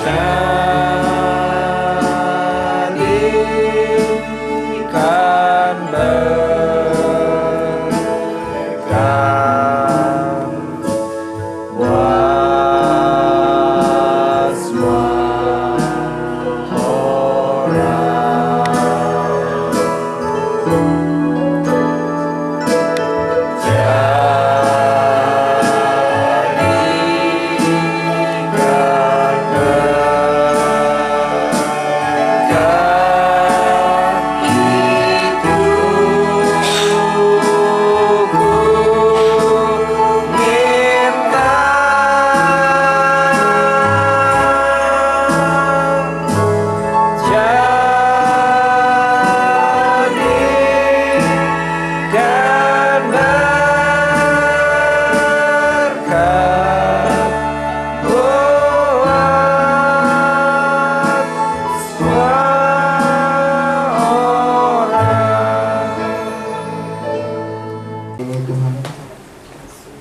jadikan berkat buat semua orang.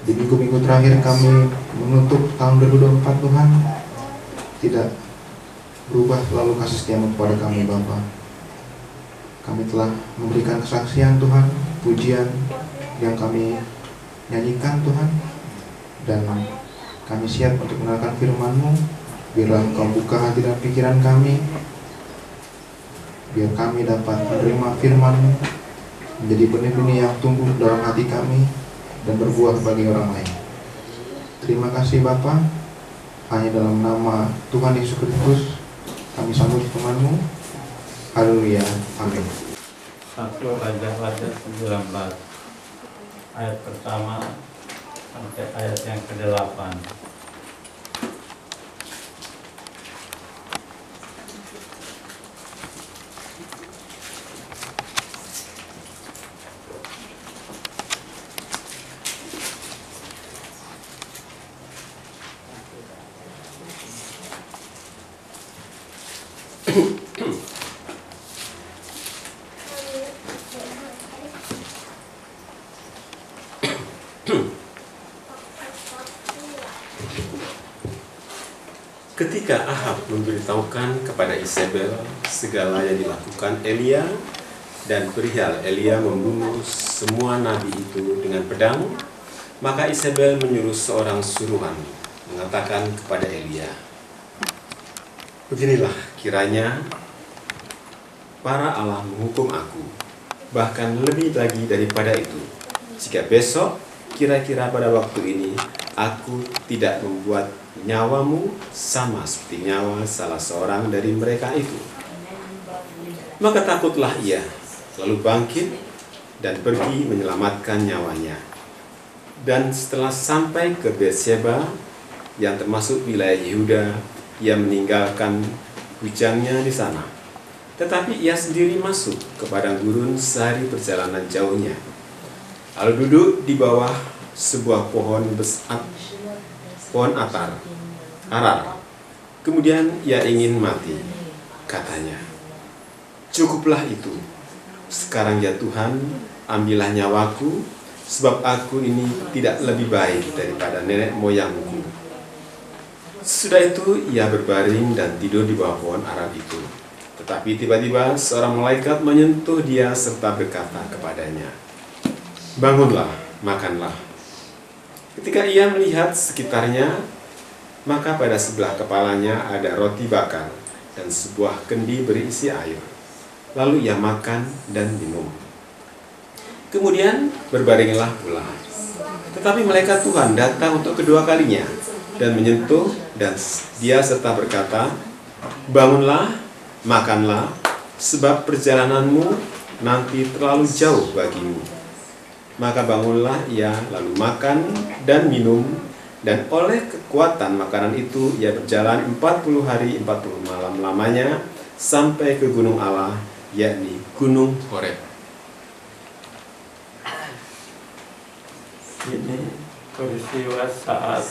Di minggu-minggu terakhir kami menutup tahun 2024 Tuhan, tidak berubah selalu kasih setiamu kepada kami Bapa. Kami telah memberikan kesaksian Tuhan, pujian yang kami nyanyikan Tuhan, dan kami siap untuk mendengarkan firman-Mu. Biarlah Engkau buka hati dan pikiran kami, biar kami dapat menerima firman-Mu menjadi benih-benih yang tumbuh dalam hati kami dan berbuah bagi orang lain. Terima kasih Bapa. Hanya dalam nama Tuhan Yesus Kristus kami sambut firman-Mu. Haleluya. Amin. 1 Raja-Raja 19 ayat pertama sampai ayat yang ke-8. Ketika Ahab memberitahukan kepada Isabel segala yang dilakukan Elia dan perihal Elia membunuh semua nabi itu dengan pedang, maka Isabel menyuruh seorang suruhan mengatakan kepada Elia, "Beginilah kiranya para Allah menghukum aku, bahkan lebih lagi daripada itu, jika besok kira-kira pada waktu ini aku tidak membuat nyawamu sama seperti nyawa salah seorang dari mereka itu." Maka takutlah ia, lalu bangkit dan pergi menyelamatkan nyawanya. Dan setelah sampai ke Beersheba yang termasuk wilayah Yehuda, ia meninggalkan bujangnya di sana. Tetapi ia sendiri masuk ke padang gurun sehari perjalanan jauhnya, lalu duduk di bawah sebuah pohon arar. Kemudian ia ingin mati. Katanya, "Cukuplah itu. Sekarang ya Tuhan, ambillah nyawaku, sebab aku ini tidak lebih baik daripada nenek moyangku." Sudah itu ia berbaring dan tidur di bawah pohon arar itu. Tetapi tiba-tiba seorang malaikat menyentuh dia serta berkata kepadanya, "Bangunlah, makanlah." Ketika ia melihat sekitarnya, maka pada sebelah kepalanya ada roti bakar dan sebuah kendi berisi air. Lalu ia makan dan minum. Kemudian berbaringlah pula. Tetapi malaikat Tuhan datang untuk kedua kalinya dan menyentuh dan dia serta berkata, "Bangunlah, makanlah, sebab perjalananmu nanti terlalu jauh bagimu." Maka bangunlah ia, lalu makan dan minum, dan oleh kekuatan makanan itu ia berjalan 40 hari 40 malam lamanya sampai ke gunung Allah, yakni Gunung Horeb. Ini peristiwa saat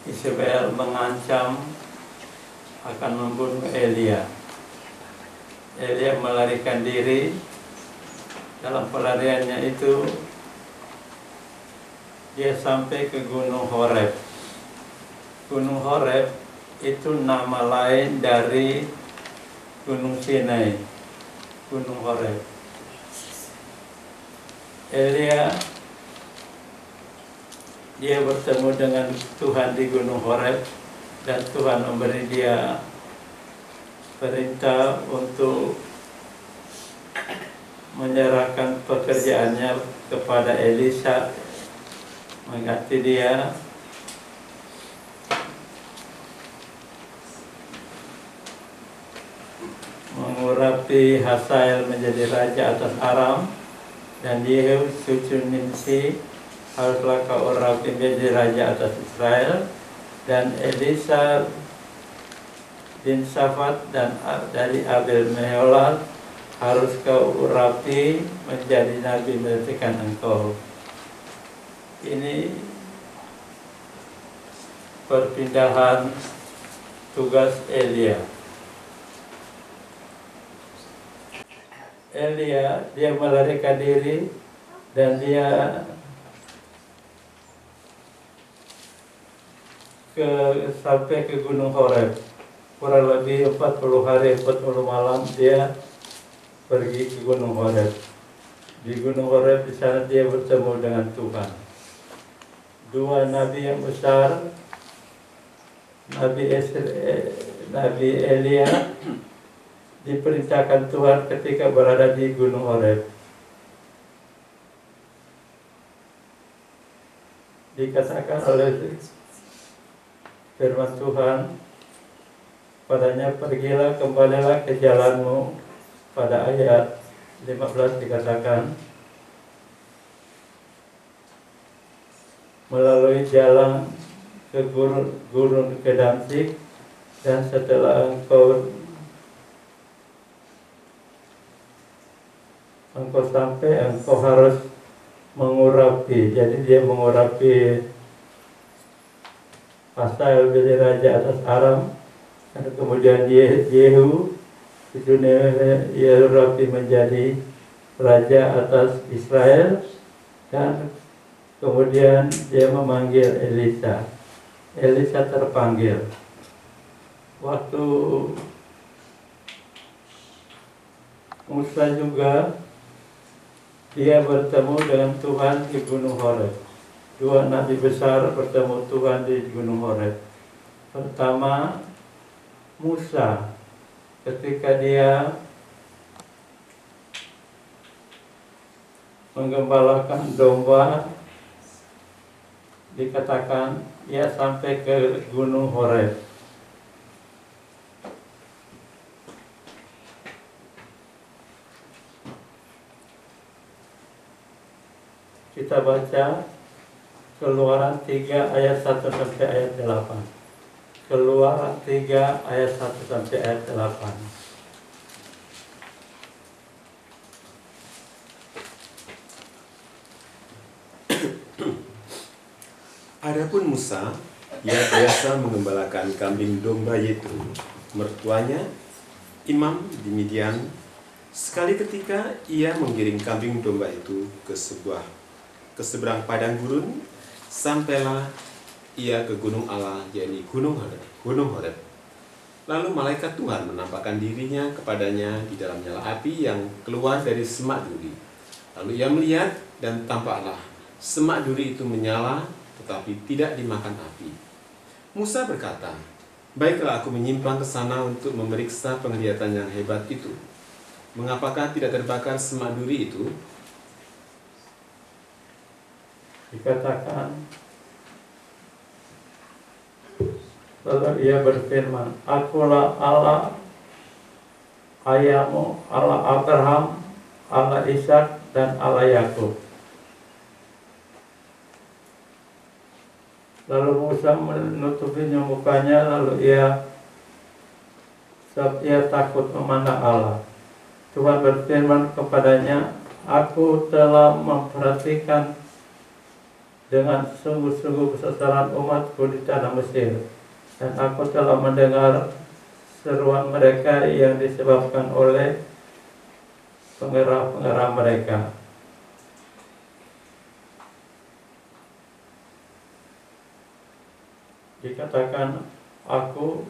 Isabel mengancam akan membunuh Elia. Elia melarikan diri. Dalam pelariannya itu dia sampai ke Gunung Horeb. Gunung Horeb itu nama lain dari Gunung Sinai, Gunung Horeb. Elia dia bertemu dengan Tuhan di Gunung Horeb dan Tuhan memberi dia perintah untuk menyerahkan pekerjaannya kepada Elisa, mengganti dia mengurapi Hazael menjadi raja atas Aram, dan Yehu cucu Nimsi haruslah kau urapi menjadi raja atas Israel, dan Elisa bin Safat dan dari Abel Meholah harus kau urapi menjadi nabi menggantikan engkau. Ini perpindahan tugas Elia. Elia dia melarikan diri dan dia sampai ke Gunung Horeb. Kurang lebih 40 hari 40 malam dia pergi ke Gunung Horeb. Di Gunung Horeb di sana dia bertemu dengan Tuhan. Dua nabi yang besar, Nabi Elia diperintahkan Tuhan ketika berada di Gunung Horeb. Dikatakan oleh firman Tuhan padanya, pergilah kembalilah ke jalanmu. Pada ayat 15 dikatakan melalui jalan ke gurun ke Damsyik, dan setelah engkau sampai, engkau harus mengurapi. Jadi dia mengurapi Hazael menjadi raja atas Aram, dan kemudian Yehu itu Yehorapi menjadi raja atas Israel, dan kemudian dia memanggil Elisa. Elisa terpanggil. Waktu Musa juga dia bertemu dengan Tuhan di Gunung Horeb. Dua nabi besar bertemu Tuhan di Gunung Horeb. Pertama Musa, ketika dia menggembalakan domba, dikatakan ia sampai ke Gunung Horeb. Kita baca Keluaran 3 ayat 1 sampai ayat 8. Keluaran 3 ayat 1 sampai ayat 8. Adapun Musa, ia biasa mengembalakan kambing domba Yetro, mertuanya, imam di Midian. Sekali ketika ia menggiring kambing domba itu ke seberang padang gurun, sampailah ia ke gunung Allah, yakni Gunung Horeb. Lalu malaikat Tuhan menampakkan dirinya kepadanya di dalam nyala api yang keluar dari semak duri. Lalu ia melihat, dan tampaklah semak duri itu menyala, tetapi tidak dimakan api. Musa berkata, baiklah aku menyimpang ke sana untuk memeriksa penglihatan yang hebat itu. Mengapakah tidak terbakar semak duri itu? Dikatakan, lalu ia berfirman, akulah Allah ayahmu, Allah Abraham, Allah Ishak, dan Allah Yakub. Lalu Musa menutupinya mukanya, lalu ia takut memandang Allah. Tuhan berfirman kepadanya, aku telah memperhatikan dengan sungguh-sungguh kesesaran umatku di tanah Mesir, dan aku telah mendengar seruan mereka yang disebabkan oleh pengerah-pengerah mereka. dikatakan aku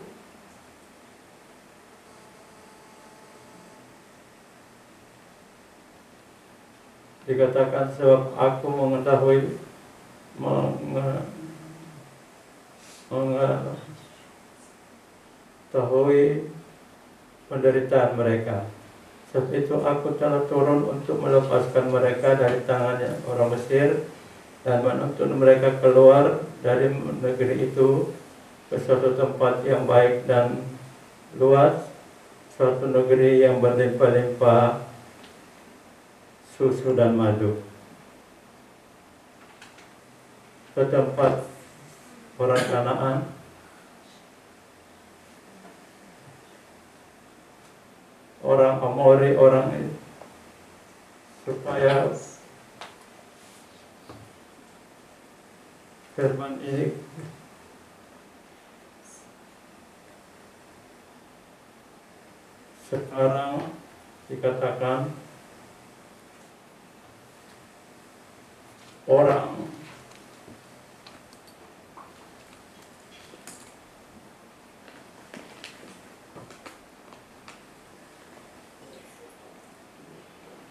dikatakan sebab aku mengetahui penderitaan mereka. Sebab itu aku telah turun untuk melepaskan mereka dari tangannya orang Mesir dan menuntun mereka keluar dari negeri itu ke suatu tempat yang baik dan luas, suatu negeri yang berlimpah-limpah susu dan madu, ke tempat orang Kanaan, orang Amori, orang ini, supaya firman ini sekarang dikatakan orang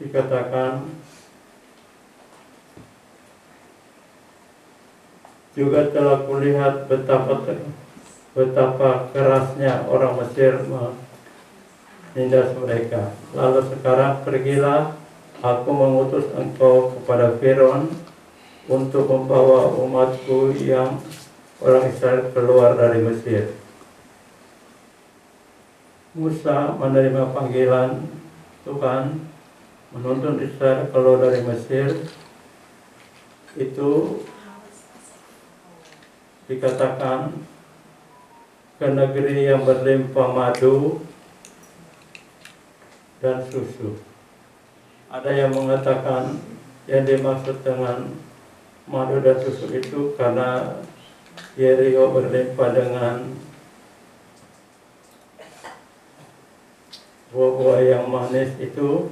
dikatakan juga telah kulihat betapa kerasnya orang Mesir menindas mereka. Lalu sekarang pergilah, aku mengutus engkau kepada Firaun untuk membawa umatku yang orang Israel keluar dari Mesir. Musa menerima panggilan Tuhan menuntun Israel keluar dari Mesir. Itu dikatakan ke negeri yang berlimpah madu dan susu. Ada yang mengatakan yang dimaksud dengan madu dan susu itu karena Yeriko berlimpah dengan buah-buah yang manis itu.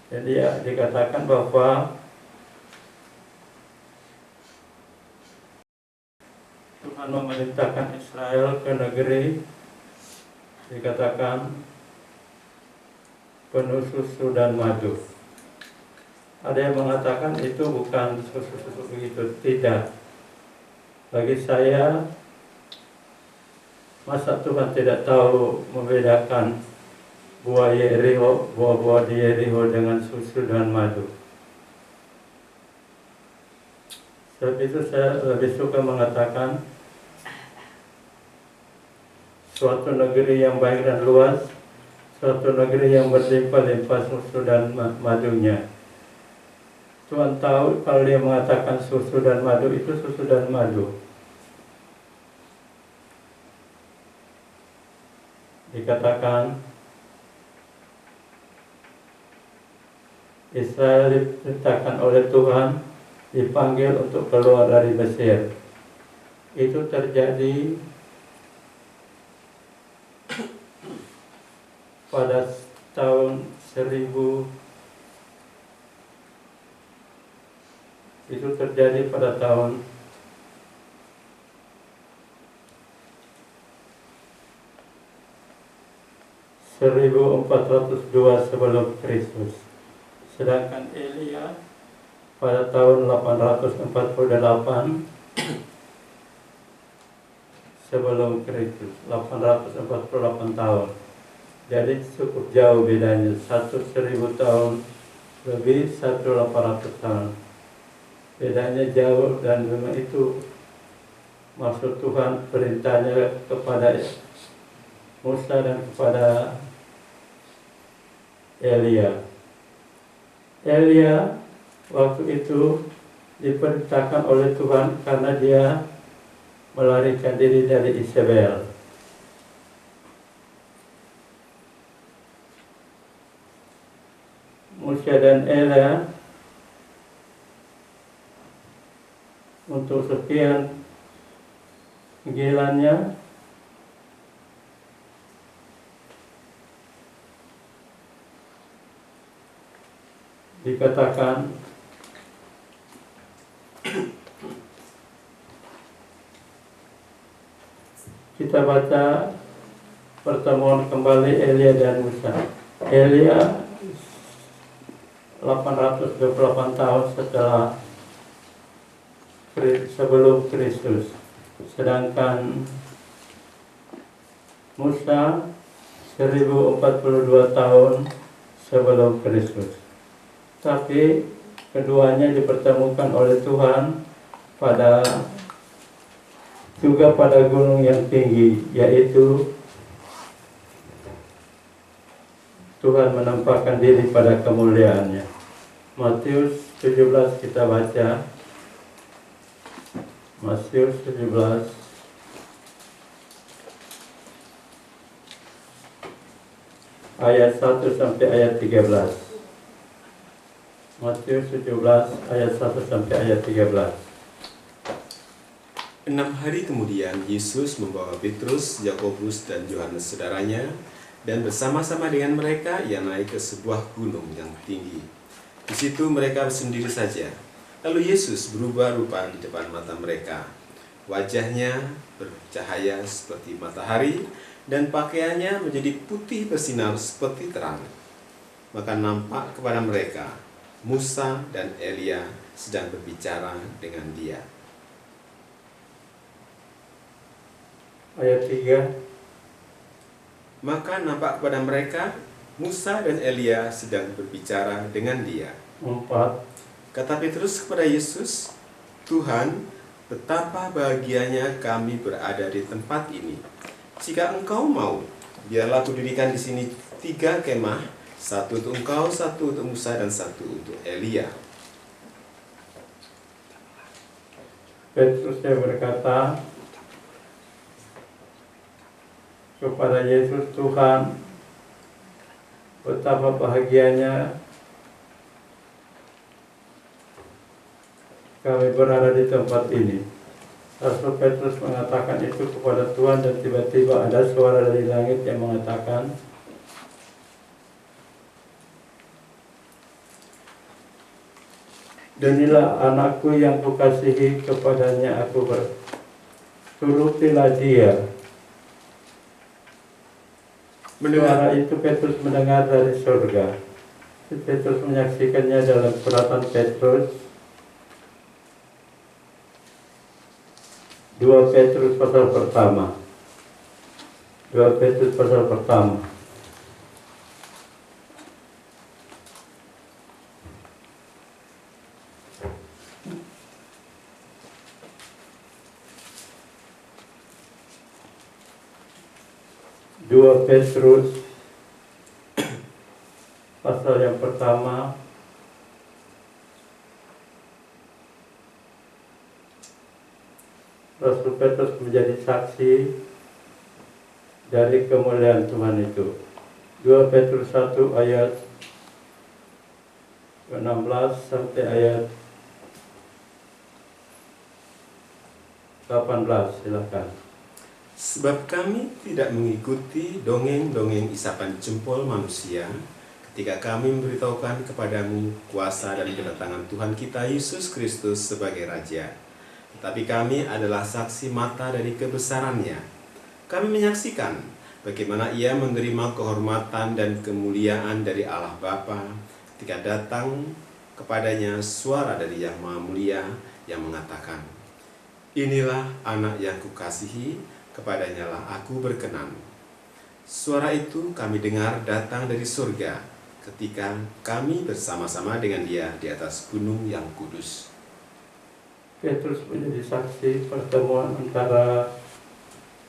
Jadi ya, dikatakan bahwa Tuhan memerintahkan Israel ke negeri dikatakan penuh susu dan madu. Ada yang mengatakan itu bukan susu-susu begitu, tidak. Bagi saya, masa Tuhan tidak tahu membedakan buah Yeriko, buah-buah di Yeriko dengan susu dan madu. Sebab itu saya lebih suka mengatakan suatu negeri yang baik dan luas, suatu negeri yang berlimpah-limpah susu dan madunya. Tuhan tahu kalau dia mengatakan susu dan madu, itu susu dan madu. Dikatakan Israel diperintahkan oleh Tuhan, dipanggil untuk keluar dari Mesir. Itu terjadi pada tahun 1000. Itu terjadi pada tahun 1402 sebelum Kristus. Sedangkan Elia pada tahun 848 sebelum Kristus, 848 tahun. Jadi cukup jauh bedanya, 1000 tahun lebih, 1800 tahun. Bedanya jauh, dan memang itu maksud Tuhan, perintahnya kepada Musa dan kepada Elia. Elia waktu itu diperintahkan oleh Tuhan karena dia melarikan diri dari Isabel. Musa dan Elia untuk sekian panggilannya dikatakan kita baca pertemuan kembali Elia dan Musa. Elia 828 tahun sebelum Kristus, sedangkan Musa 1042 tahun sebelum Kristus. Tapi keduanya dipertemukan oleh Tuhan juga pada gunung yang tinggi, yaitu Tuhan menampakkan diri pada kemuliaannya. Matius 17 kita baca. Matius 17 ayat 1 sampai ayat 13. Matius 17 ayat 1 sampai ayat 13. 6 hari kemudian Yesus membawa Petrus, Yakobus, dan Yohanes saudaranya, dan bersama-sama dengan mereka ia naik ke sebuah gunung yang tinggi. Di situ mereka sendiri saja. Lalu Yesus berubah rupa di depan mata mereka. Wajahnya bercahaya seperti matahari, dan pakaiannya menjadi putih bersinar seperti terang. Maka nampak kepada mereka Musa dan Elia sedang berbicara dengan dia. Ayat 3. Maka nampak kepada mereka Musa dan Elia sedang berbicara dengan dia. 4. Kata Petrus kepada Yesus, "Tuhan, betapa bahagianya kami berada di tempat ini. Jika Engkau mau, biarlah kudirikan di sini 3 kemah, 1 untuk Engkau, 1 untuk Musa, dan 1 untuk Elia." Petrus berkata kepada Yesus, "Tuhan, betapa bahagianya kami berada di tempat ini." Rasul Petrus mengatakan itu kepada Tuhan, dan tiba-tiba ada suara dari langit yang mengatakan, "Dan inilah anakku yang kukasihi, kepadanya aku turutilah dia." Suara itu Petrus mendengar dari surga. Petrus menyaksikannya dalam suratan Petrus 2 Petrus pasal pertama. 2 Petrus pasal pertama. Petrus pasal yang pertama Rasul Petrus menjadi saksi dari kemuliaan Tuhan itu. 2 Petrus 1 ayat 16 sampai ayat 18, silakan. Sebab kami tidak mengikuti dongeng-dongeng isapan jempol manusia ketika kami memberitahukan kepadamu kuasa dan kedatangan Tuhan kita Yesus Kristus sebagai Raja. Tetapi kami adalah saksi mata dari kebesarannya. Kami menyaksikan bagaimana ia menerima kehormatan dan kemuliaan dari Allah Bapa ketika datang kepadanya suara dari Yang Maha Mulia yang mengatakan, "Inilah anak yang kukasihi, kepadanya lah aku berkenan." Suara itu kami dengar datang dari surga ketika kami bersama-sama dengan dia di atas gunung yang kudus. Petrus menjadi saksi pertemuan antara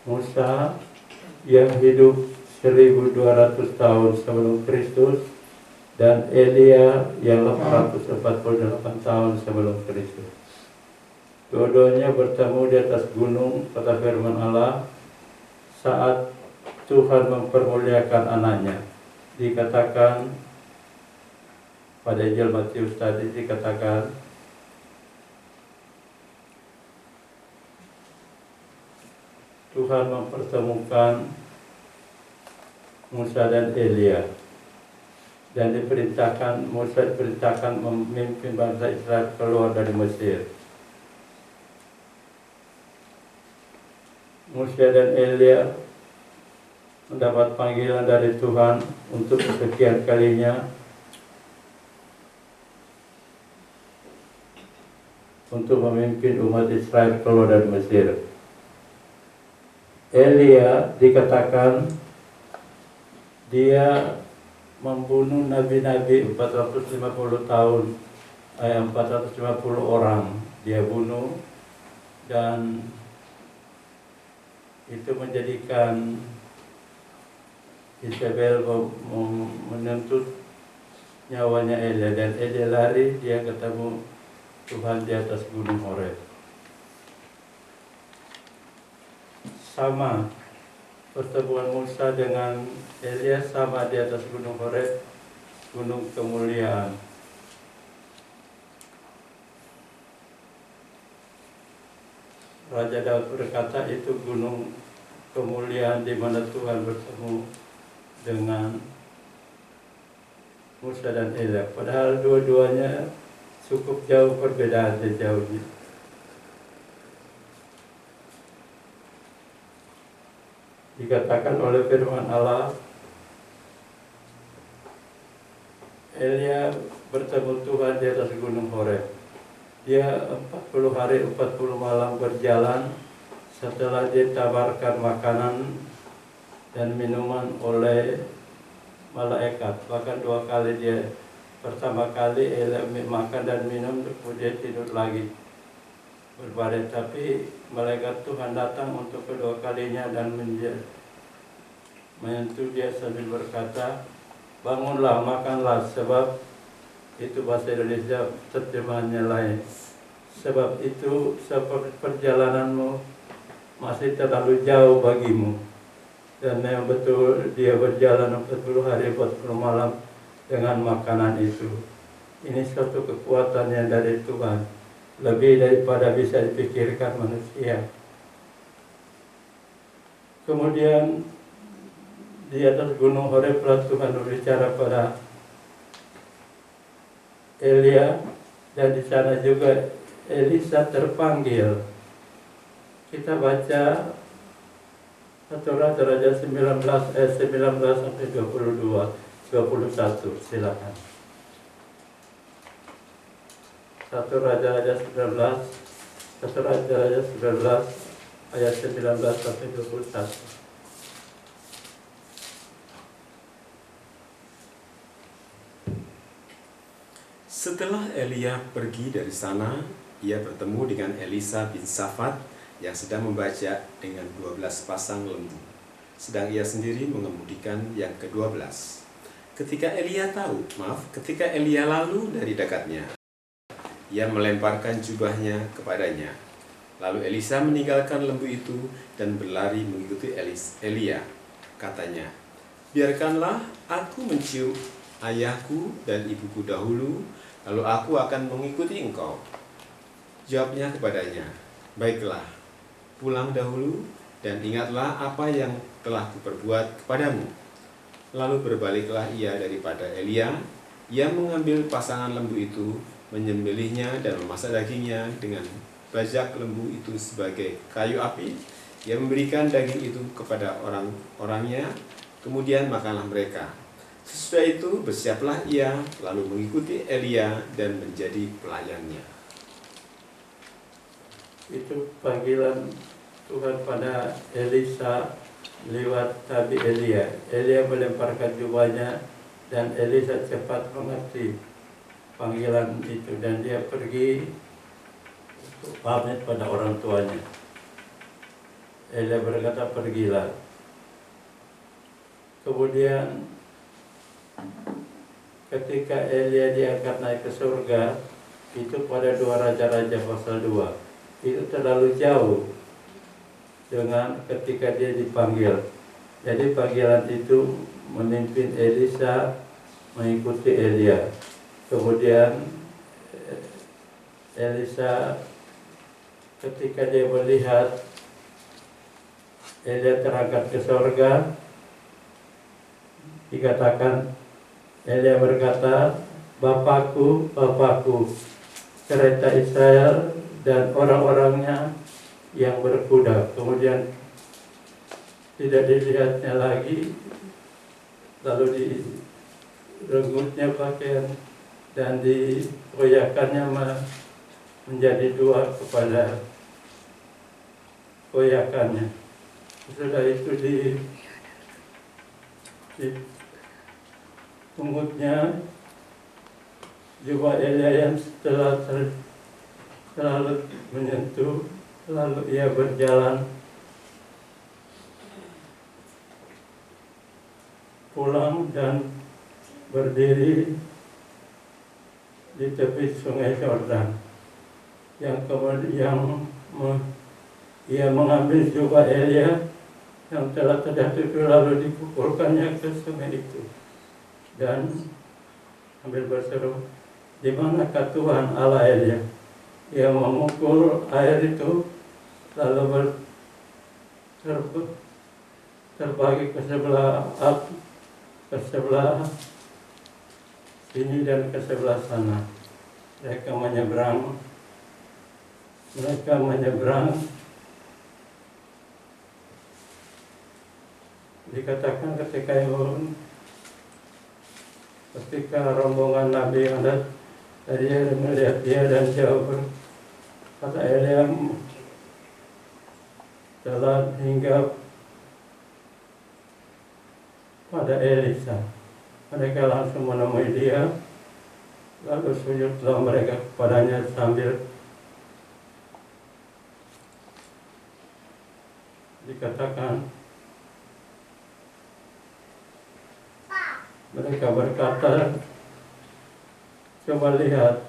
Musa yang hidup 1200 tahun sebelum Kristus dan Elia yang 848 tahun sebelum Kristus. Dua-duanya bertemu di atas gunung, kata firman Allah, saat Tuhan mempermuliakan anaknya. Dikatakan pada Injil Matius tadi, dikatakan Tuhan mempertemukan Musa dan Elia, dan Musa diperintahkan memimpin bangsa Israel keluar dari Mesir. Musa dan Elia mendapat panggilan dari Tuhan untuk kesekian kalinya untuk memimpin umat Israel keluar dari Mesir. Elia dikatakan dia membunuh nabi-nabi 450 tahun, 450 orang dia bunuh, dan itu menjadikan Isabel menuntut nyawanya Elia, dan Elia lari, dia ketemu Tuhan di atas gunung Horeb. Sama pertemuan Musa dengan Elia, sama di atas gunung Horeb, gunung kemuliaan. Raja Daud berkata itu gunung kemuliaan di mana Tuhan bertemu dengan Musa dan Elia. Padahal dua-duanya cukup jauh perbedaannya jauhnya. Dikatakan oleh firman Allah, Elia bertemu Tuhan di atas gunung Horeb. Dia 40 hari 40 malam berjalan. Setelah ditawarkan makanan dan minuman oleh malaikat, bahkan 2 kali dia, pertama kali Elia makan dan minum, kemudian tidur lagi berbaring. Tapi malaikat Tuhan datang untuk kedua kalinya dan menyentuh dia sambil berkata, bangunlah, makanlah, sebab itu bahasa Indonesia, terjemahannya lain. Sebab itu perjalananmu masih terlalu jauh bagimu. Dan memang betul dia berjalan 40 hari 40 malam dengan makanan itu. Ini suatu kekuatan yang dari Tuhan, lebih daripada bisa dipikirkan manusia. Kemudian di atas gunung Horeb Tuhan berbicara pada Elia, dan di sana juga Elisa terpanggil. Kita baca 1 Raja 19 ayat 19 sampai 21. Silakan. 1 Raja 19 ayat 19 sampai 21. Setelah Elia pergi dari sana, ia bertemu dengan Elisa bin Safat yang sedang membaca dengan 12 pasang lembu, sedang ia sendiri mengemudikan yang ke-12. Ketika Elia lalu dari dekatnya, ia melemparkan jubahnya kepadanya. Lalu Elisa meninggalkan lembu itu dan berlari mengikuti Elia. Katanya, biarkanlah aku mencium ayahku dan ibuku dahulu, lalu aku akan mengikuti engkau. Jawabnya kepadanya, baiklah, pulang dahulu dan ingatlah apa yang telah kuperbuat kepadamu. Lalu berbaliklah ia daripada Elia. Ia mengambil pasangan lembu itu, menyembelihnya dan memasak dagingnya dengan bajak lembu itu sebagai kayu api. Ia memberikan daging itu kepada orang-orangnya, kemudian makanlah mereka. Sesudah itu bersiaplah ia, lalu mengikuti Elia dan menjadi pelayannya. Itu panggilan Tuhan pada Elisa lewat Nabi Elia. Elia melemparkan jubahnya dan Elisa cepat mengerti panggilan itu, dan dia pergi pamit pada orang tuanya. Elia berkata, pergilah. Kemudian ketika Elia diangkat naik ke surga, itu pada 2 Raja-Raja pasal 2, itu terlalu jauh dengan ketika dia dipanggil. Jadi panggilan itu memimpin Elisa mengikuti Elia. Kemudian Elisa ketika dia melihat Elia terangkat ke surga, dikatakan Elia berkata, Bapakku, Bapakku, kereta Israel dan orang-orangnya yang berkuda. Kemudian tidak dilihatnya lagi, lalu direngutnya pakaian dan dikoyakannya menjadi dua kepada koyakannya. Setelah itu dipungutnya jubah Elia yang setelah terlalu menyentuh, lalu ia berjalan pulang dan berdiri di tepi sungai Yordan. Yang kemudian ia mengambil jubah Elia yang telah terjatuh itu, lalu dipukulkannya ke sungai itu dan ambil berseru, "Di manakah Tuhan Allah Elia?" Ia memukul air itu, lalu terbagi ke sebelah sini dan ke sebelah sana. Mereka menyeberang. Dikatakan ketika rombongan Nabi yang ada tadi melihat dia dan jauh berkata, Elia telah hingga pada Elisa. Mereka langsung menemui dia, lalu sujudlah mereka kepadanya sambil dikatakan, mereka berkata, "Coba lihat,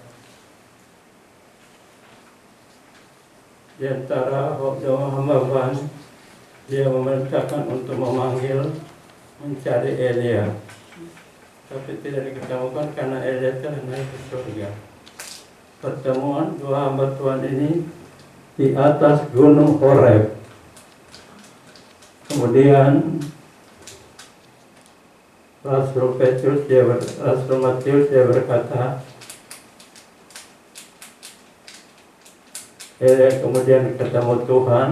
di antara hamba-hamba dia memerintahkan untuk mencari Elia, tapi tidak diketemukan karena Elia telah naik ke surga." Pertemuan dua hamba Tuhan ini di atas Gunung Horeb. Kemudian Rasul Matius dia berkata, Elia kemudian ketemu Tuhan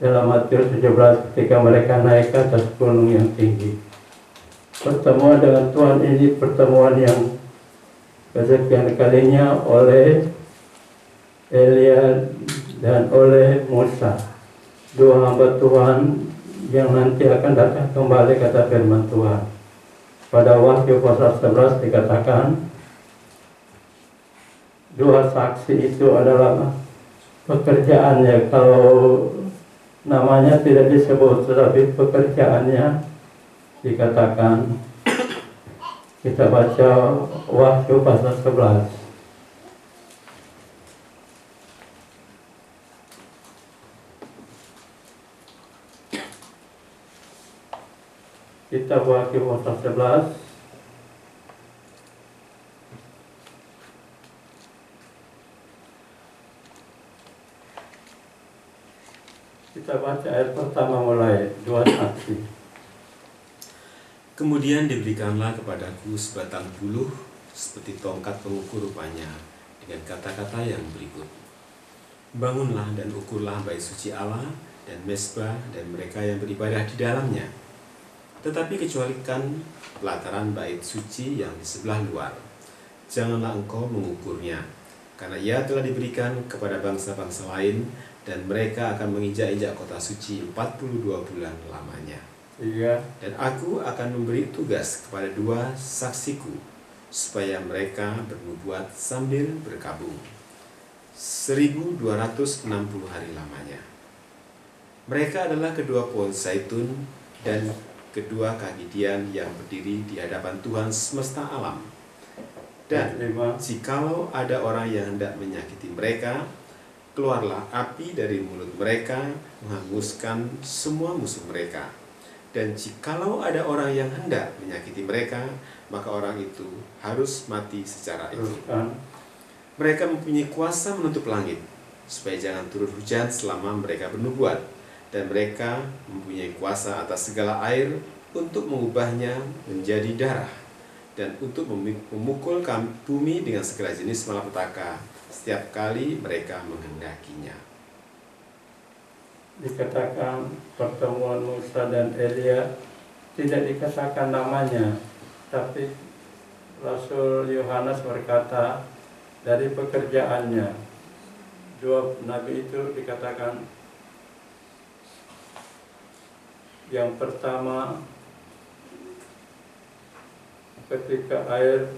dalam Matius 17 ketika mereka naik ke atas gunung yang tinggi. Pertemuan dengan Tuhan ini pertemuan yang kesekian kalinya oleh Elia dan oleh Musa, dua hamba Tuhan yang nanti akan datang kembali, kata firman Tuhan. Pada Wahyu pasal 11 dikatakan, dua saksi itu adalah pekerjaannya. Kalau namanya tidak disebut, tetapi pekerjaannya dikatakan. Kita baca Wahyu pasal 11. Kita Wahyu pasal 11. Kita baca ayat pertama mulai, dua saksi. Kemudian diberikanlah kepadaku sebatang buluh seperti tongkat pengukur rupanya, dengan kata-kata yang berikut. Bangunlah dan ukurlah bait suci Allah dan mezbah dan mereka yang beribadah di dalamnya. Tetapi kecualikan pelataran bait suci yang di sebelah luar. Janganlah engkau mengukurnya, karena ia telah diberikan kepada bangsa-bangsa lain, dan mereka akan menginjak-injak kota suci 42 bulan lamanya. Iya. Dan aku akan memberi tugas kepada dua saksiku, supaya mereka bernubuat sambil berkabung 1260 hari lamanya. Mereka adalah kedua pohon zaitun dan kedua kaki dian yang berdiri di hadapan Tuhan semesta alam. Dan jikalau ada orang yang hendak menyakiti mereka, keluarlah api dari mulut mereka menghanguskan semua musuh mereka. Dan jikalau ada orang yang hendak menyakiti mereka, maka orang itu harus mati secara itu. Mereka mempunyai kuasa menutup langit, supaya jangan turun hujan selama mereka bernubuat. Dan mereka mempunyai kuasa atas segala air untuk mengubahnya menjadi darah, dan untuk memukul bumi dengan segala jenis malapetaka setiap kali mereka menghendakinya. dikatakan pertemuan Musa dan Elia, tidak dikatakan namanya, tapi Rasul Yohanes berkata dari pekerjaannya. Dua nabi itu dikatakan yang pertama ketika ayat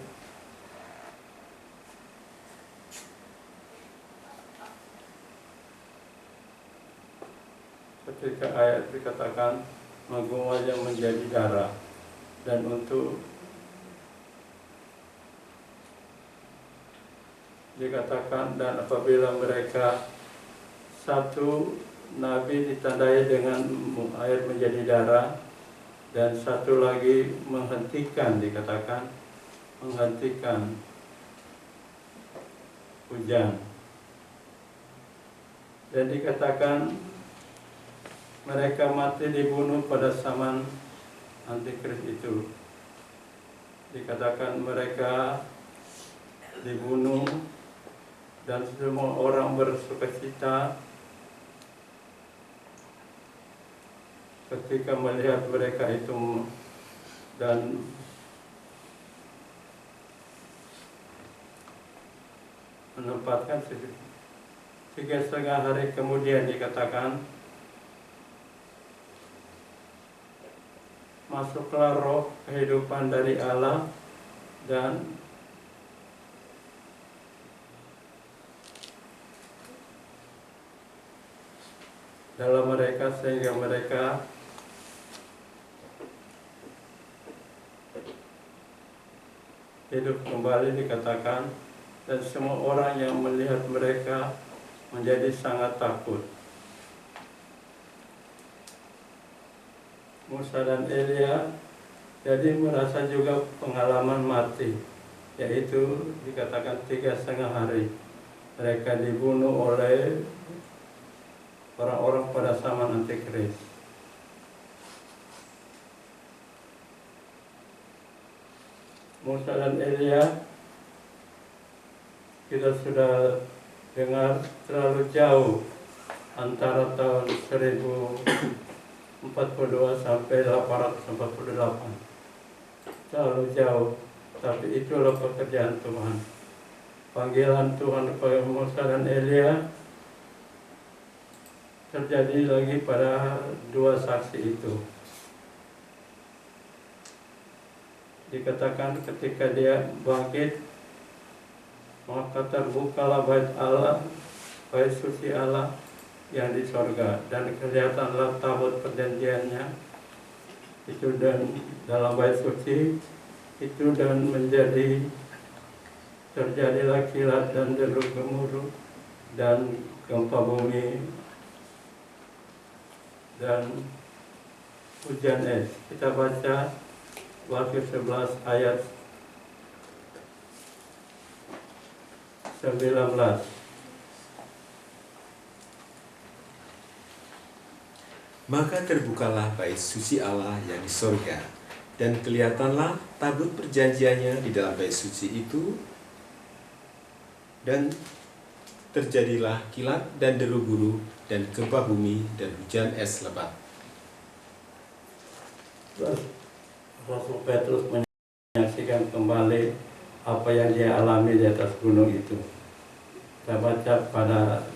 dikatakan menggumulnya menjadi darah, dan untuk dikatakan dan apabila mereka satu nabi ditandai dengan air menjadi darah dan satu lagi menghentikan, dikatakan menghentikan hujan, dan dikatakan mereka mati dibunuh pada zaman Antikris itu. Dikatakan mereka dibunuh dan semua orang bersukacita ketika melihat mereka itu, dan menempatkan 3,5 hari kemudian dikatakan masuklah roh kehidupan dari Allah dan dalam mereka sehingga mereka hidup kembali, dikatakan, dan semua orang yang melihat mereka menjadi sangat takut. Musa dan Elia jadi merasa juga pengalaman mati, yaitu dikatakan 3,5 hari. Mereka dibunuh oleh orang-orang pada zaman Antikris. Musa dan Elia kita sudah dengar terlalu jauh antara tahun 1042 sampai 848, terlalu jauh, tapi itulah pekerjaan Tuhan. Panggilan Tuhan kepada Musa dan Elia terjadi lagi pada dua saksi itu. Dikatakan ketika dia bangkit, maka terbukalah bait Allah, bait suci Allah yang di sorga, dan kelihatanlah tabut perjanjiannya itu, dan dalam bait suci itu, dan terjadilah kilat dan deru gemuruh dan gempa bumi dan hujan es. Kita baca Wahyu 11 ayat 19. Maka terbukalah bait suci Allah yang di sorga, dan kelihatanlah tabut perjanjiannya di dalam bait suci itu, dan terjadilah kilat dan deru guru dan gempa bumi dan hujan es lebat. Rasul Petrus menyaksikan kembali apa yang dia alami di atas gunung itu. Kita baca pada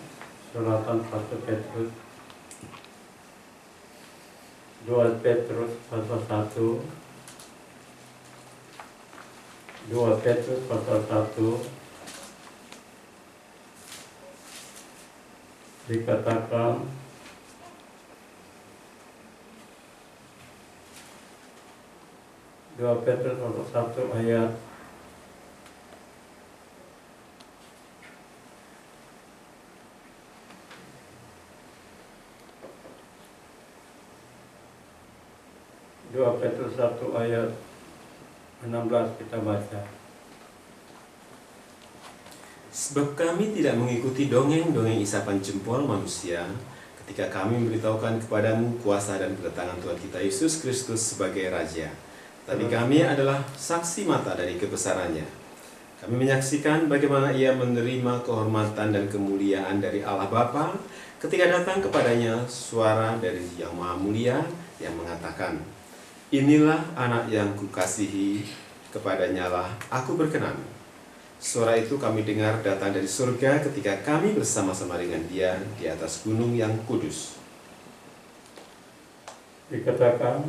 suratan 1 Petrus 2 Petrus pasal 1, 2 Petrus pasal 1 dikatakan Petrus pasal 1 ayat 2 Petrus 1 ayat 16 kita baca. Sebab kami tidak mengikuti dongeng-dongeng isapan jempol manusia ketika kami memberitahukan kepadamu kuasa dan kedatangan Tuhan kita Yesus Kristus sebagai Raja. Tapi kami adalah saksi mata dari kebesarannya. Kami menyaksikan bagaimana ia menerima kehormatan dan kemuliaan dari Allah Bapa, Ketika datang kepadanya suara dari Yang Maha Mulia yang mengatakan, "Inilah anak yang kukasihi, kepadanya lah aku berkenan." Suara itu kami dengar datang dari surga ketika kami bersama-sama dengan Dia di atas gunung yang kudus. Dikatakan,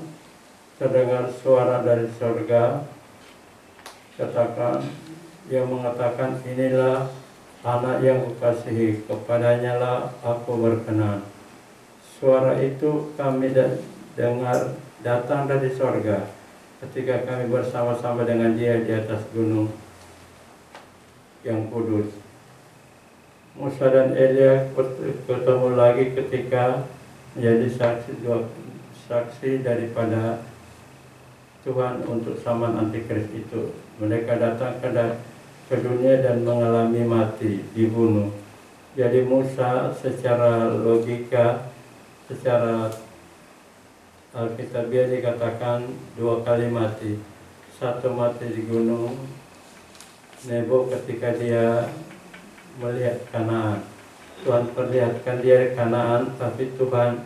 terdengar suara dari surga, katakan, yang mengatakan, "Inilah anak yang kukasihi, kepadanya lah aku berkenan." Suara itu kami dengar datang dari surga ketika kami bersama-sama dengan Dia di atas gunung yang kudus. Musa dan Elia bertemu lagi ketika menjadi saksi daripada Tuhan untuk zaman antikris itu. Mereka datang ke dunia dan mengalami mati, dibunuh. Jadi Musa secara logika, secara Alkitabiah dikatakan 2 kali mati. Satu mati di gunung Nebo ketika dia melihat Kanaan. Tuhan perlihatkan dia Kanaan, tapi Tuhan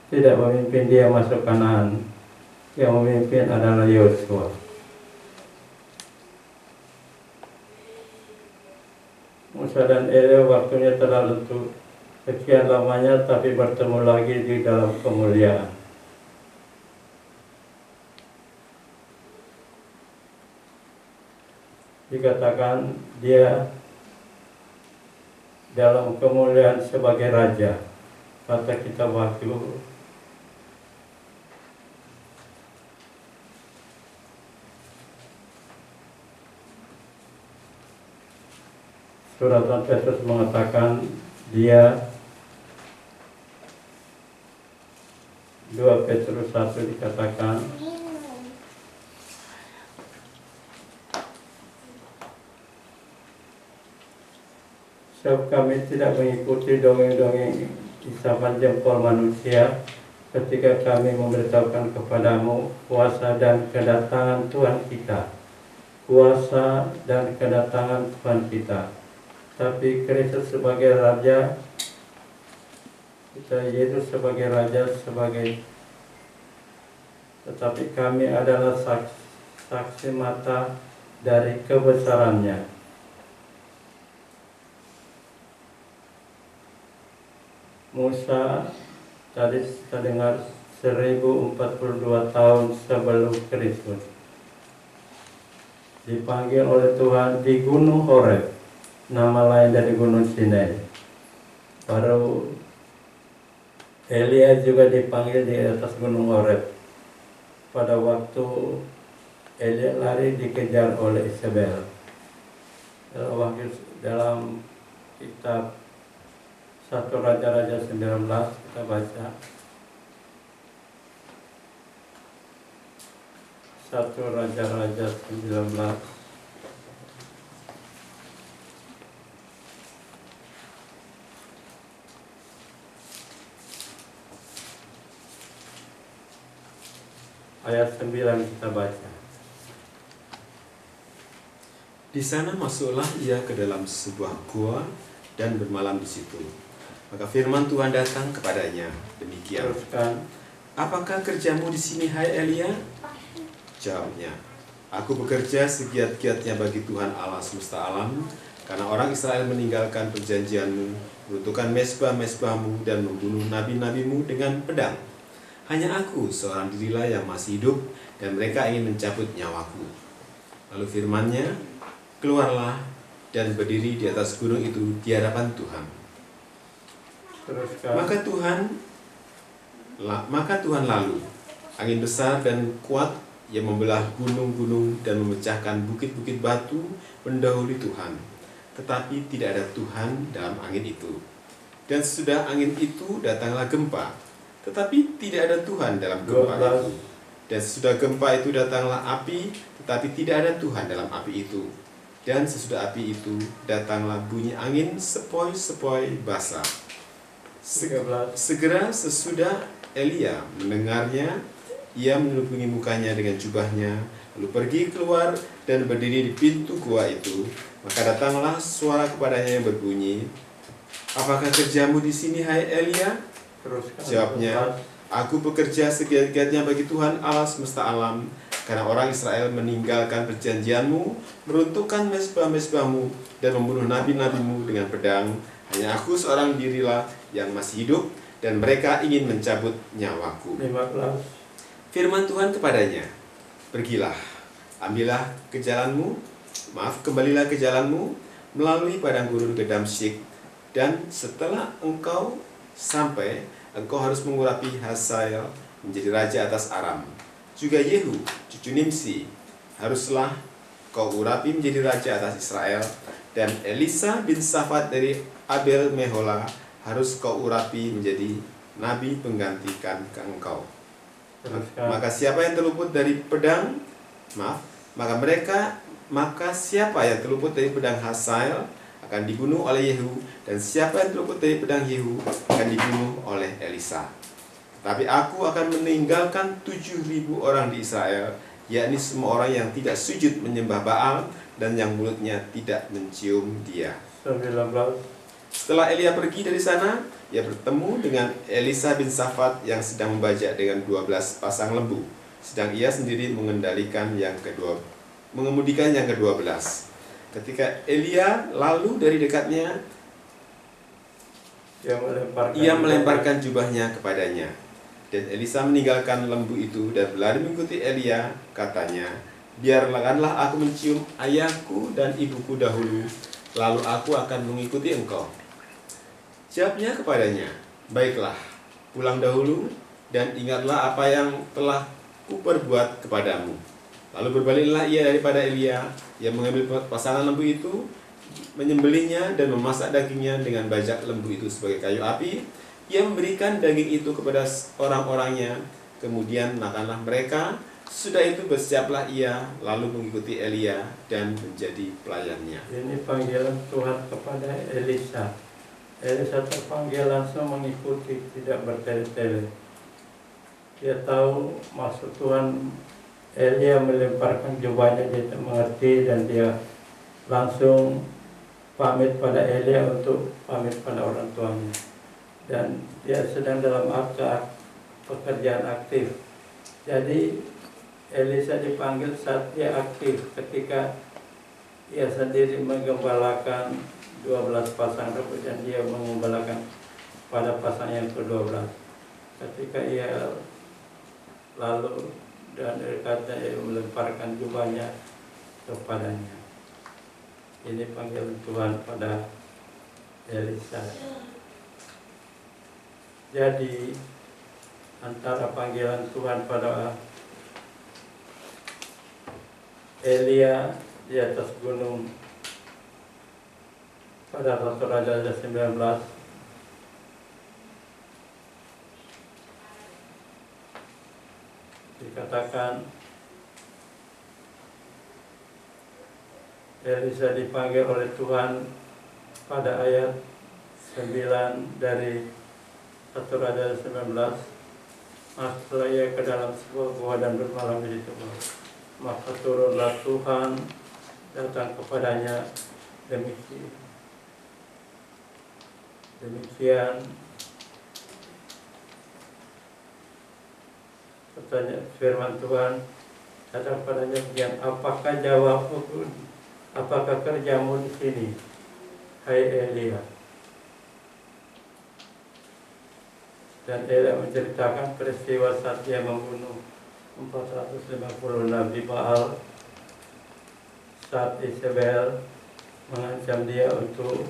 tidak memimpin dia masuk Kanaan. Yang memimpin adalah Yosua. Musa dan Elia waktunya telah lentur sekian lamanya, tapi bertemu lagi di dalam kemuliaan. Dikatakan dia dalam kemuliaan sebagai raja. Kata kitab Wahyu, surat Petrus mengatakan dia 2 Petrus 1 dikatakan, sebab kami tidak mengikuti dongeng-dongeng isapan jempol manusia ketika kami memberitahukan kepadamu kuasa dan kedatangan Tuhan kita. Kuasa dan kedatangan Tuhan kita. Tapi Kristus sebagai Raja, kita Yesus sebagai Raja, tetapi kami adalah saksi mata dari kebesarannya. Musa tadi kita dengar 1042 tahun sebelum Kristus dipanggil oleh Tuhan di Gunung Horeb, nama lain dari Gunung Sinai. Baru Elia juga dipanggil di atas Gunung Horeb pada waktu Elia lari dikejar oleh Isabel. Dalam kitab 1 Raja-Raja 19 kita baca 1 Raja-Raja 19 ayat 9 kita baca. Di sana masuklah ia ke dalam sebuah gua dan bermalam di situ. Maka firman Tuhan datang kepadanya, demikian. Teruskan. "Apakah kerjamu di sini, hai Elia?" Jawabnya, "Aku bekerja segiat-giatnya bagi Tuhan Allah semesta alam, karena orang Israel meninggalkan perjanjianmu, meruntuhkan mezbah-mezbahmu, dan membunuh nabi-nabimu dengan pedang. Hanya aku seorang dirilah yang masih hidup, dan mereka ingin mencabut nyawaku." Lalu firman-Nya, "Keluarlah dan berdiri di atas gunung itu di hadapan Tuhan." Teruskan. Maka Tuhan lalu, angin besar dan kuat yang membelah gunung-gunung dan memecahkan bukit-bukit batu mendahului Tuhan. Tetapi tidak ada Tuhan dalam angin itu. Dan sesudah angin itu datanglah gempa. Tetapi tidak ada Tuhan dalam gempa itu. Dan sesudah gempa itu datanglah api. Tetapi tidak ada Tuhan dalam api itu. Dan sesudah api itu datanglah bunyi angin sepoi-sepoi basah. Segera sesudah Elia mendengarnya, ia menutupi mukanya dengan jubahnya, lalu pergi keluar dan berdiri di pintu gua itu. Maka datanglah suara kepadanya yang berbunyi, apakah kerjamu di sini, hai Elia? Teruskan. Jawabnya, aku bekerja segiat-giatnya bagi Tuhan Allah semesta alam, karena orang Israel meninggalkan perjanjianmu, meruntuhkan mezbah-mezbahmu, dan membunuh nabi-nabimu dengan pedang. Hanya aku seorang dirilah yang masih hidup, dan mereka ingin mencabut nyawaku. 15. Firman Tuhan kepadanya, pergilah, kembalilah ke jalanmu, melalui padang gurun ke Damsyik, dan setelah engkau sampai, engkau harus mengurapi Hazael menjadi raja atas Aram. Juga Yehu, cucu Nimsi, haruslah kau urapi menjadi raja atas Israel. Dan Elisa bin Safat dari Abel Mehola harus kau urapi menjadi nabi penggantikan ke engkau. Maka siapa yang terluput dari pedang, maka siapa yang terluput dari pedang Hazael akan dibunuh oleh Yehu, dan siapa yang terluput dari pedang Yehu akan dibunuh oleh Elisa. Tapi aku akan meninggalkan 7.000 orang di Israel, yakni semua orang yang tidak sujud menyembah Baal dan yang mulutnya tidak mencium dia. 19. Setelah Elia pergi dari sana, ia bertemu dengan Elisa bin Safat yang sedang membajak dengan 12 pasang lembu, sedang ia sendiri mengemudikan yang ke-12. Ketika Elia lalu dari dekatnya, ia melemparkan jubahnya kepadanya. Dan Elisa meninggalkan lembu itu dan berlari mengikuti Elia. Katanya, biarkanlah aku mencium ayahku dan ibuku dahulu, lalu aku akan mengikuti engkau. Jawabnya kepadanya, baiklah, pulang dahulu dan ingatlah apa yang telah kuperbuat kepadamu. Lalu berbaliklah ia daripada Elia. Ia mengambil pasangan lembu itu, menyembelihnya dan memasak dagingnya dengan bajak lembu itu sebagai kayu api. Ia memberikan daging itu kepada orang-orangnya, kemudian makanlah mereka. Sudah itu bersiaplah ia, lalu mengikuti Elia dan menjadi pelayannya. Ini panggilan Tuhan kepada Elisa. Elisa terpanggil langsung mengikuti, tidak bertele-tele. Dia tahu maksud Tuhan. Elia melemparkan jubahnya, dia tak mengerti, dan dia langsung pamit pada Elia untuk pamit pada orang tuanya. Dan dia sedang dalam pekerjaan aktif. Jadi Elisa dipanggil saat dia aktif, ketika ia sendiri menggembalakan 12 pasang lembu dan dia mengembalakan pada pasang yang ke-12. Ketika ia lalu dan dekatnya, ia melemparkan jubahnya kepadanya. Ini panggilan Tuhan pada Elisa. Jadi antara panggilan Tuhan pada Elia di atas gunung pada Raja 19, dikatakan Elisa dipanggil oleh Tuhan pada ayat 9 dari 1 Raja 19. Masuklah ia ke dalam sebuah gua dan bermalam di situ. Maka turunlah Tuhan datang kepadanya demikian pertanyaan firman Tuhan datang kepadanya demikian, apakah kerjamu di sini, hai Elia? Dan Elia menceritakan peristiwa saat dia membunuh 450 Nabi Baal, saat Isabel mengancam dia untuk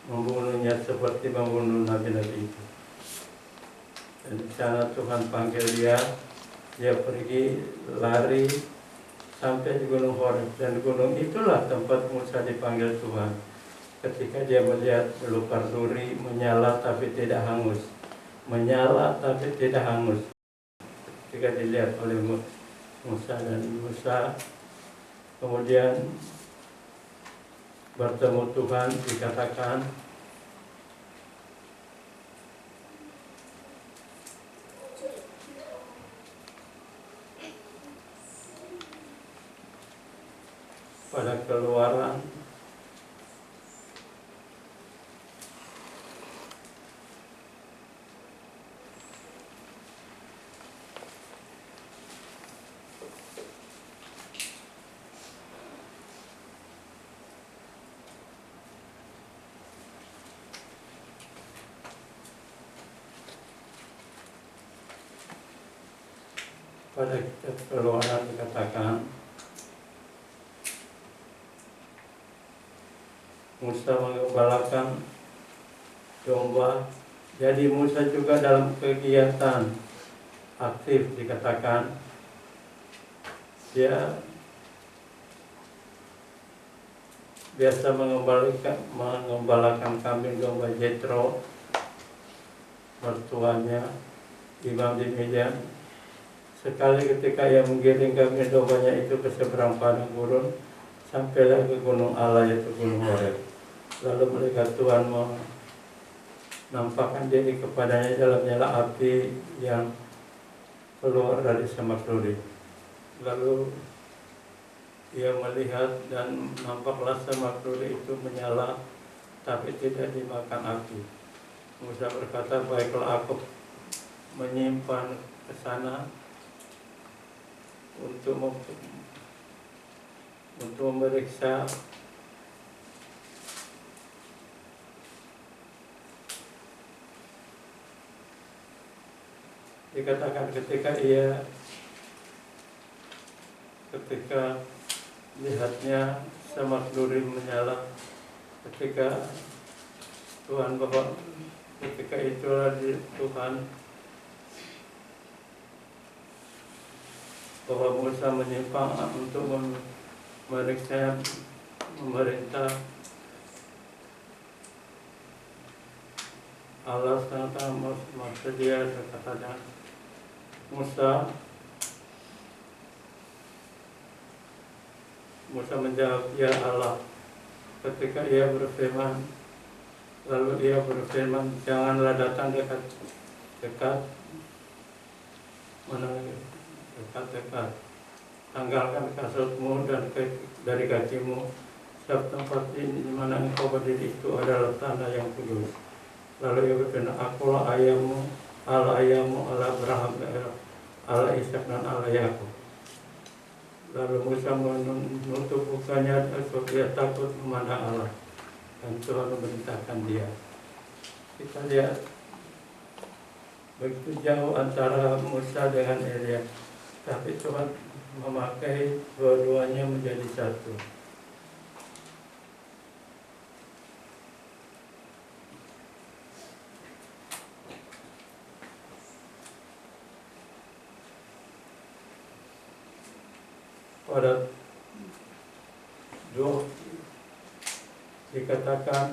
membunuhnya seperti membunuh nabi-nabi itu. Dan di sana Tuhan panggil dia pergi lari sampai di Gunung Horeb, dan gunung itulah tempat Musa dipanggil Tuhan. Ketika dia melihat belukar duri menyala tapi tidak hangus, ketika dilihat oleh Musa, dan Musa kemudian bertemu Tuhan, dikatakan pada Keluaran pada kitab Keluaran dikatakan Musa mengembalakan domba. Jadi Musa juga dalam kegiatan aktif dikatakan dia biasa mengembalakan kambing domba Jethro, mertuanya Imam di Midian. Sekali ketika ia menggiring kambing dombanya itu ke seberang padang gurun, sampailah ke gunung Allah, yaitu gunung Horeb. Lalu malaikat Tuhan menampakkan diri kepadanya dalam nyala api yang keluar dari semak duri. Lalu ia melihat dan nampaklah semak duri itu menyala, tapi tidak dimakan api. Musa berkata, baiklah aku menyimpan ke sana untuk memeriksa dikatakan ketika lihatnya semak duri menyala, ketika Tuhan bahwa ketika itulah Tuhan bahwa Musa menyimpang untuk memeriksa memerintah Allah SWT. Maksud dia katanya, Musa menjawab, ya Allah. Ketika ia berfirman, lalu ia berfirman, janganlah datang dekat, tanggalkan kasutmu dan dari kakimu, sebab tempat ini di mana engkau berdiri itu adalah tanah yang kudus. Lalu ia berkata, akulah ayahmu, Allah Abraham, Allah Ishak dan Allah Yakub. Lalu Musa menutup mukanya sebab dia takut memandang Allah, dan Tuhan memerintahkan dia. Kita lihat begitu jauh antara Musa dengan Elia, tapi Tuhan memakai dua-duanya menjadi satu. Pada dikatakan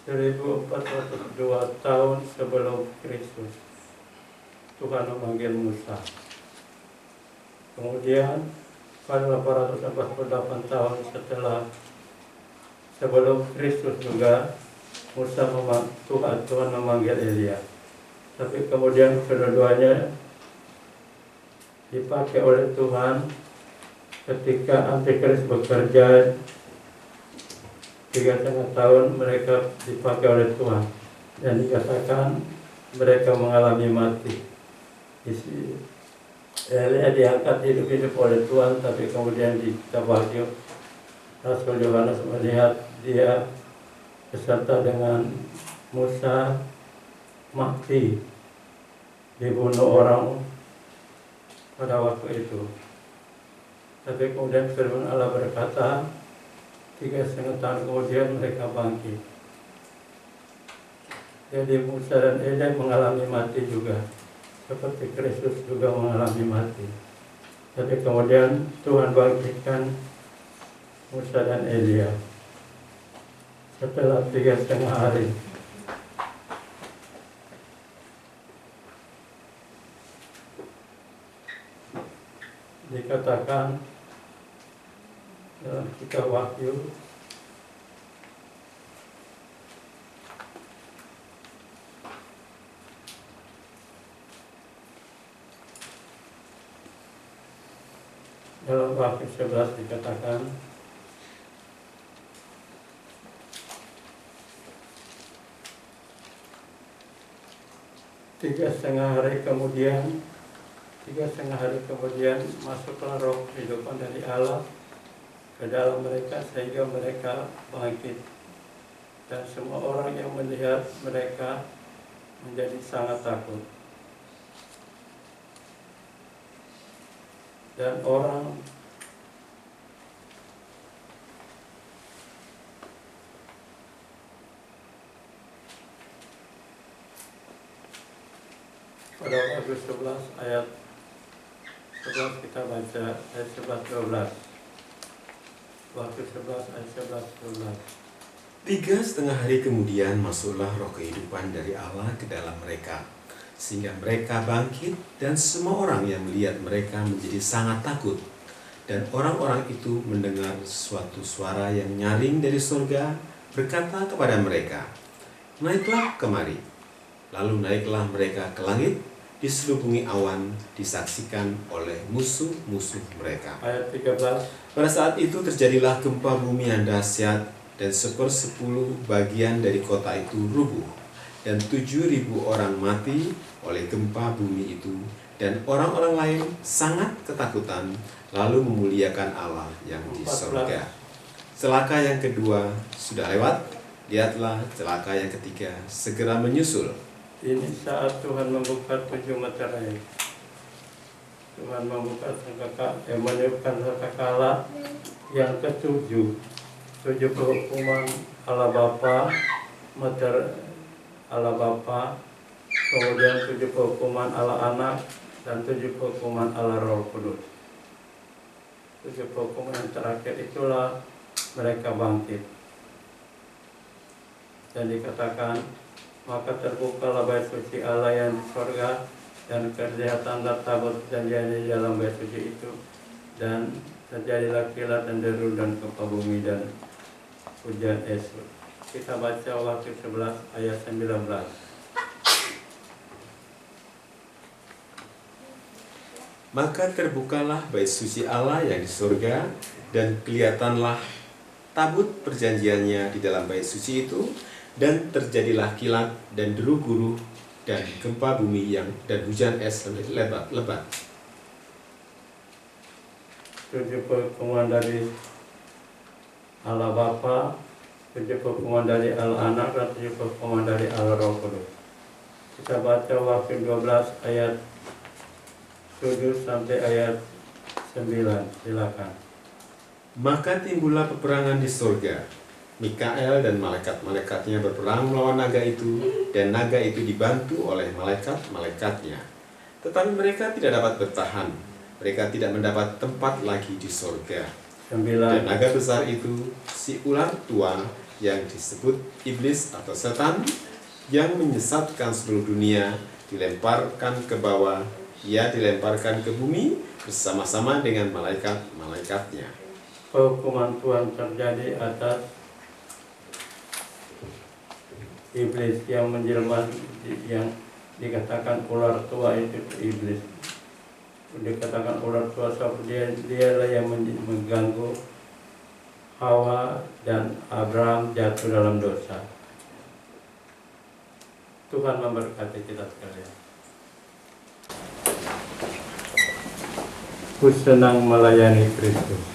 1402 tahun sebelum Kristus Tuhan memanggil Musa. Kemudian pada 848 tahun sebelum Kristus juga Tuhan memanggil Elia. Tapi kemudian kedua-duanya dipakai oleh Tuhan ketika Antikris bekerja 3,5 tahun, mereka dipakai oleh Tuhan dan dikatakan mereka mengalami mati. Elia diangkat hidup-hidup oleh Tuhan, tapi kemudian di kitab Wahyu Rasul Yohanes melihat dia beserta dengan Musa mati, dibunuh orang pada waktu itu. Tapi kemudian firman Allah berkata, 3,5 tahun kemudian mereka bangkit. Jadi Musa dan Elia mengalami mati juga, seperti Kristus juga mengalami mati. Tapi kemudian Tuhan bangkitkan Musa dan Elia setelah 3,5 hari. Dikatakan dalam kitab Wahyu dalam Wahyu 11 dikatakan tiga setengah hari kemudian masuklah roh kehidupan dari Allah ke dalam mereka sehingga mereka bangkit, dan semua orang yang melihat mereka menjadi sangat takut. dan orang pada Wahyu 11 ayat 11 kita baca ayat 11-12. Wahyu 11 ayat 11-12. 3,5 hari kemudian masuklah roh kehidupan dari Allah ke dalam mereka, sehingga mereka bangkit, dan semua orang yang melihat mereka menjadi sangat takut. Dan orang-orang itu mendengar suatu suara yang nyaring dari surga berkata kepada mereka, "Naiklah kemari." Lalu naiklah mereka ke langit, diselubungi awan, disaksikan oleh musuh-musuh mereka. Ayat 13. Pada saat itu terjadilah gempa bumi yang dahsyat, dan 1/10 bagian dari kota itu rubuh, dan 7.000 orang mati oleh gempa bumi itu, dan orang-orang lain sangat ketakutan, lalu memuliakan Allah yang di surga. Celaka yang kedua sudah lewat, lihatlah celaka yang ketiga segera menyusul. Ini saat Tuhan membuka 7 mata air. Tuhan membuka meniupkan sangkakala yang ke-7. 7 penghukuman Allah Bapa, mata Allah Bapa, kemudian 7 penghukuman Allah Anak, dan 7 penghukuman Allah Roh Kudus. 7 penghukuman yang terakhir itulah mereka bangkit. Dan dikatakan, maka terbukalah bait suci Allah yang di surga, dan kelihatan tabut perjanjian di dalam bait suci itu, dan terjadilah kilat dan deru dan gempa bumi dan hujan es. Kita baca Wahyu 11 ayat 19. Maka terbukalah bait suci Allah yang di surga, dan kelihatanlah tabut perjanjiannya di dalam bait suci itu, dan terjadilah kilat dan deru guru dan gempa bumi dan hujan es lebat. 7 penghukuman dari Allah Bapa, 7 penghukuman dari Allah Anak, dan 7 penghukuman dari Allah Roh Kudus. Kita baca Wahyu 12 ayat 7 sampai ayat 9. Silakan. Maka timbullah peperangan di surga. Mikael dan malaikat-malaikatnya berperang melawan naga itu, dan naga itu dibantu oleh malaikat-malaikatnya. Tetapi mereka tidak dapat bertahan. Mereka tidak mendapat tempat lagi di surga. 9. Dan naga besar itu, si ular tua yang disebut iblis atau setan, yang menyesatkan seluruh dunia, dilemparkan ke bawah. Ia dilemparkan ke bumi bersama-sama dengan malaikat-malaikatnya. Hukuman Tuhan terjadi atas iblis yang menjelma, yang dikatakan ular tua itu iblis. Dikatakan ular tua sebab dialah yang mengganggu Hawa dan Abraham jatuh dalam dosa. Tuhan memberkati kita sekalian. Ku senang melayani Kristus.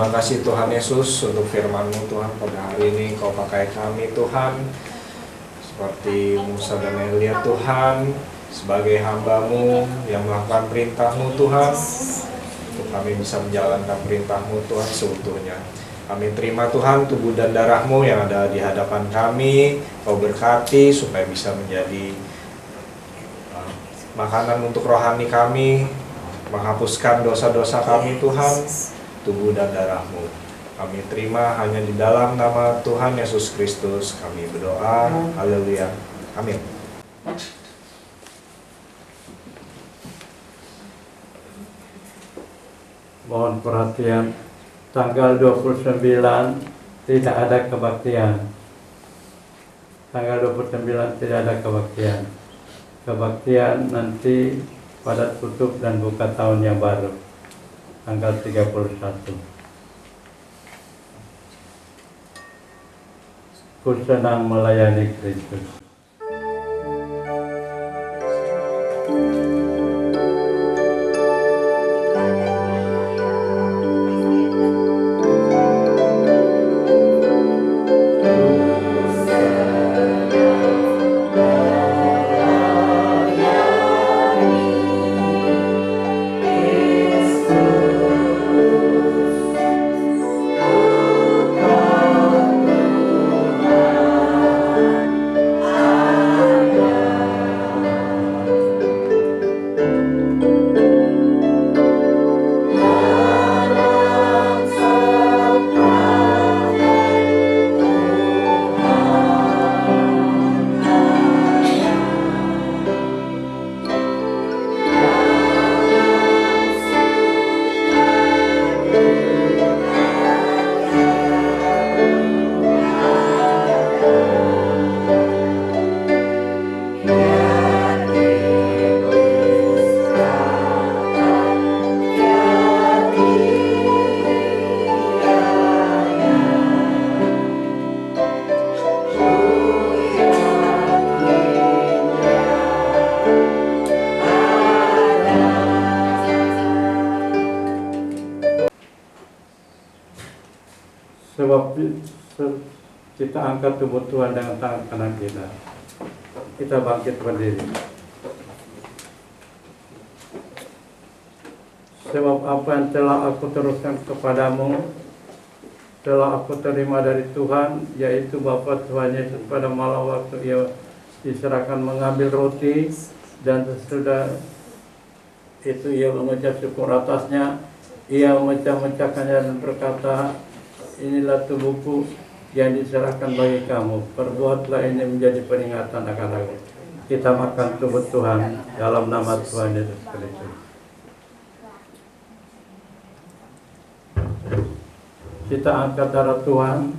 Terima kasih Tuhan Yesus untuk firman-Mu Tuhan pada hari ini. Kau pakai kami Tuhan, seperti Musa dan Elia Tuhan, sebagai hamba-Mu yang melakukan perintah-Mu Tuhan, untuk kami bisa menjalankan perintah-Mu Tuhan seutuhnya. Kami terima Tuhan tubuh dan darah-Mu yang ada di hadapan kami. Kau berkati supaya bisa menjadi makanan untuk rohani kami, menghapuskan dosa-dosa kami Tuhan, tubuh dan darah-Mu. Kami terima hanya di dalam nama Tuhan Yesus Kristus kami berdoa. Haleluya. Amin. Mohon perhatian, tanggal 29 tidak ada kebaktian. Tanggal 29 tidak ada kebaktian. Kebaktian nanti pada tutup dan buka tahun yang baru, tanggal 31. Ku senang melayani Kristus. Sebab kita angkat tubuh Tuhan dengan tangan kanan kita. Kita bangkit berdiri. Sebab apa yang telah aku teruskan kepadamu, telah aku terima dari Tuhan, yaitu Bapa Tuhan Yesus pada malam waktu ia diserahkan mengambil roti, dan sesudah itu ia mengucap syukur atasnya, ia memecah-mecahkannya dan berkata, inilah tubuhku yang diserahkan bagi kamu. Perbuatlah ini menjadi peringatan akan aku. Kita makan tubuh Tuhan dalam nama Tuhan Yesus Kristus. Kita angkat darah Tuhan.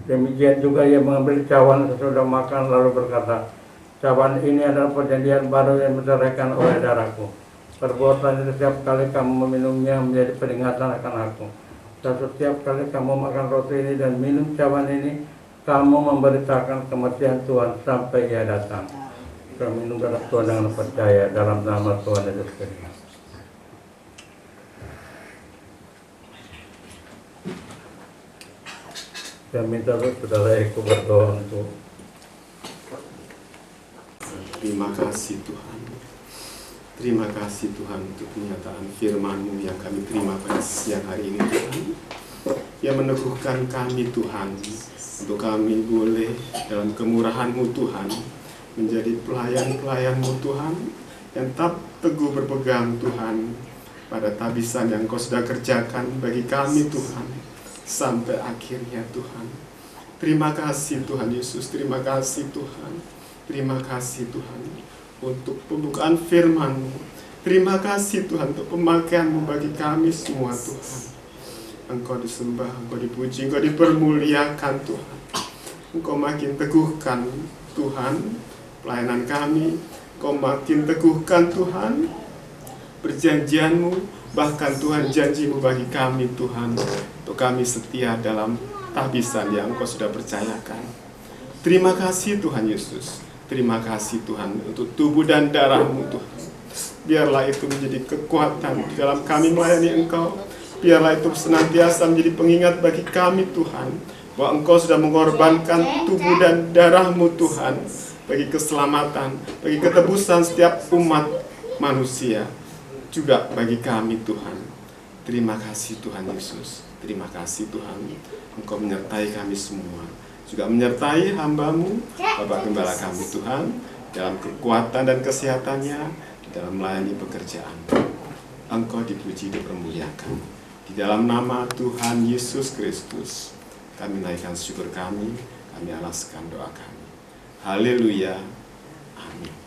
Demikian juga ia mengambil cawan sesudah makan lalu berkata, cawan ini adalah perjanjian baru yang diserahkan oleh darahku. Perbuatan itu setiap kali kamu meminumnya menjadi peringatan akan aku. Dan setiap kali kamu makan roti ini dan minum cawan ini, kamu memberitakan kematian Tuhan sampai ia datang. Kita minum darah Tuhan dengan percaya dalam nama Tuhan Yesus Kristus. Saya minta saudara Eko berdoa untuk. Terima kasih Tuhan. Terima kasih Tuhan untuk penyataan firman-Mu yang kami terima pada siang hari ini Tuhan, yang meneguhkan kami Tuhan, untuk kami boleh dalam kemurahan-Mu Tuhan menjadi pelayan-pelayan-Mu Tuhan, yang tetap teguh berpegang Tuhan pada tabisan yang Kau sudah kerjakan bagi kami Tuhan sampai akhirnya Tuhan. Terima kasih Tuhan Yesus, terima kasih Tuhan, terima kasih Tuhan untuk pembukaan firman-Mu. Terima kasih Tuhan untuk pemakaian-Mu bagi kami semua Tuhan. Engkau disembah, Engkau dipuji, Engkau dipermuliakan Tuhan. Engkau makin teguhkan Tuhan pelayanan kami. Engkau makin teguhkan Tuhan perjanjian-Mu, bahkan Tuhan janji-Mu bagi kami Tuhan, untuk kami setia dalam tabisan yang Engkau sudah percayakan. Terima kasih Tuhan Yesus. Terima kasih Tuhan untuk tubuh dan darah-Mu Tuhan. biarlah itu menjadi kekuatan di dalam kami melayani Engkau. Biarlah itu senantiasa menjadi pengingat bagi kami Tuhan, bahwa Engkau sudah mengorbankan tubuh dan darah-Mu Tuhan, bagi keselamatan, bagi ketebusan setiap umat manusia, juga bagi kami Tuhan. Terima kasih Tuhan Yesus, terima kasih Tuhan, Engkau menyertai kami semua, juga menyertai hamba-Mu, Bapak Gembala kami Tuhan, dalam kekuatan dan kesehatannya, dalam melayani pekerjaan. Engkau dipuji dan dipermuliakan. Di dalam nama Tuhan Yesus Kristus, kami naikkan syukur kami alaskan doa kami. Haleluya. Amin.